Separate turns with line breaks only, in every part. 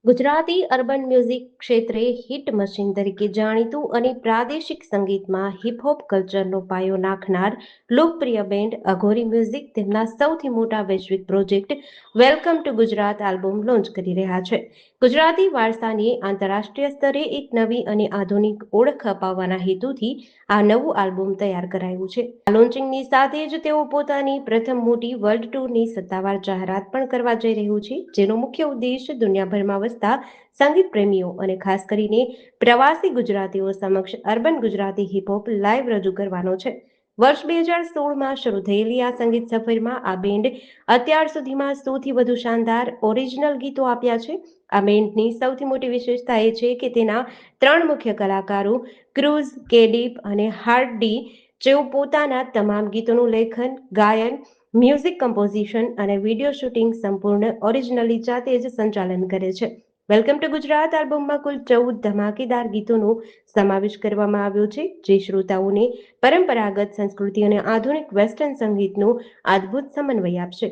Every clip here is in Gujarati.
ગુજરાતી અર્બન મ્યુઝિક ક્ષેત્રે હિટ મશીન તરીકે જાણીતું અને પ્રાદેશિક સંગીતમાં હિપહોપ કલ્ચરનો પાયો નાખનાર લોકપ્રિય બેન્ડ અઘોરી મ્યુઝિક તેમના સૌથી મોટા વૈશ્વિક project welcome to Gujarat album launch કરી રહ્યા છે. ગુજરાતી વારસાની આંતરરાષ્ટ્રીય સ્તરે એક નવી અને આધુનિક ઓળખ અપાવવાના હેતુથી આ નવું આલ્બમ તૈયાર કરાયું છે. આ લોન્ચિંગની સાથે જ તેઓ પોતાની પ્રથમ મોટી વર્લ્ડ ટૂરની સત્તાવાર જાહેરાત પણ કરવા જઈ રહ્યું છે, જેનો મુખ્ય ઉદ્દેશ દુનિયાભરમાં સંગીત પ્રેમીઓ અને ખાસ કરીને પ્રવાસી ગુજરાતીઓ સમક્ષ અર્બન ગુજરાતી હિપહોપ લાઈવ રજૂ કરવાનો છે. વર્ષ 2016માં શરૂ થયેલી આ સંગીત સફરમાં આ બેન્ડ અત્યાર સુધીમાં સૌથી વધુ શાનદાર ઓરિજિનલ ગીતો આપ્યા છે. આ બેન્ડની સૌથી મોટી વિશેષતા એ છે કે તેના 3 મુખ્ય કલાકારો ક્રુઝ, કેડીપ અને હાર્ડ ડી, જેઓ પોતાના તમામ ગીતોનું લેખન, ગાયન, મ્યુઝિક કમ્પોઝિશન અને વિડીયો શૂટિંગ સંપૂર્ણ ઓરિજિનલી જાતે જ સંચાલન કરે છે. વેલકમ ટુ ગુજરાત આલ્બમમાં કુલ 14 ધમાકેદાર ગીતોનો સમાવેશ કરવામાં આવ્યો છે, જે શ્રોતાઓને પરંપરાગત સંસ્કૃતિ અને આધુનિક વેસ્ટર્ન સંગીતનો અદ્ભુત સમન્વય આપશે.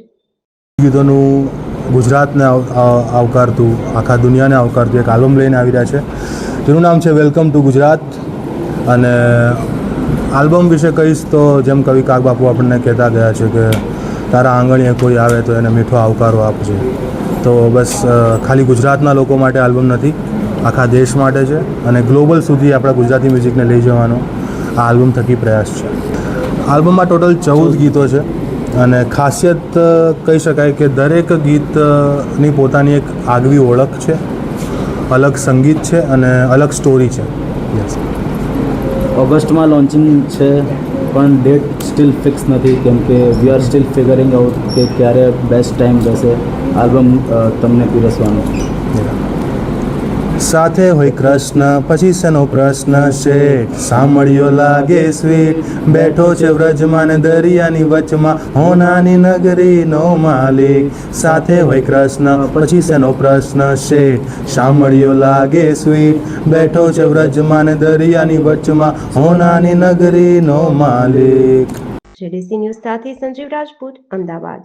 ગીતોનું ગુજરાતને આવકારતું, આખા દુનિયાને આવકારતું એક આલ્બમ લઈને આવી રહ્યા છે, જેનું નામ છે વેલકમ ટુ ગુજરાત. અને આલ્બમ વિશે કહીશ તો જેમ કવિ કાગબાપુ આપણને કહેતા ગયા છે કે તારા આંગણીએ કોઈ આવે તો એને મીઠો આવકારો આપજો. તો બસ ખાલી ગુજરાતના લોકો માટે આલ્બમ નથી, આખા દેશ માટે છે અને ગ્લોબલ સુધી આપણા ગુજરાતી મ્યુઝિકને લઈ જવાનો આ આલ્બમ થકી પ્રયાસ છે. આલ્બમમાં ટોટલ 14 ગીતો છે અને ખાસિયત કહી શકાય કે દરેક ગીતની પોતાની એક આગવી ઓળખ છે, અલગ સંગીત છે અને અલગ સ્ટોરી છે. યસ,
ઓગસ્ટમાં લોન્ચિંગ છે પણ ડેટ સ્ટીલ ફિક્સ નથી, કેમ કે we are still figuring out કે ક્યારે બેસ્ટ ટાઈમ રહેશે આલ્બમ તમને પીરસવાનો.
સાથે હોય કૃષ્ણ પછી શેનો પ્રશ્ન શેઠ, સાંભળ્યો લાગે સ્વીટ, બેઠો છે વ્રજમાં દરિયાની વચમાં, હોનાની નગરીનો માલિક. સાથે હોય કૃષ્ણ પછી શેનો પ્રશ્ન શેઠ, સાંભળ્યો લાગે સ્વીટ, બેઠો છે વ્રજમાં દરિયાની વચમાં, હોનાની નગરીનો માલિક.
જેડીસી ન્યૂઝ સાથે સંજીવ રાજપૂત, અમદાવાદ.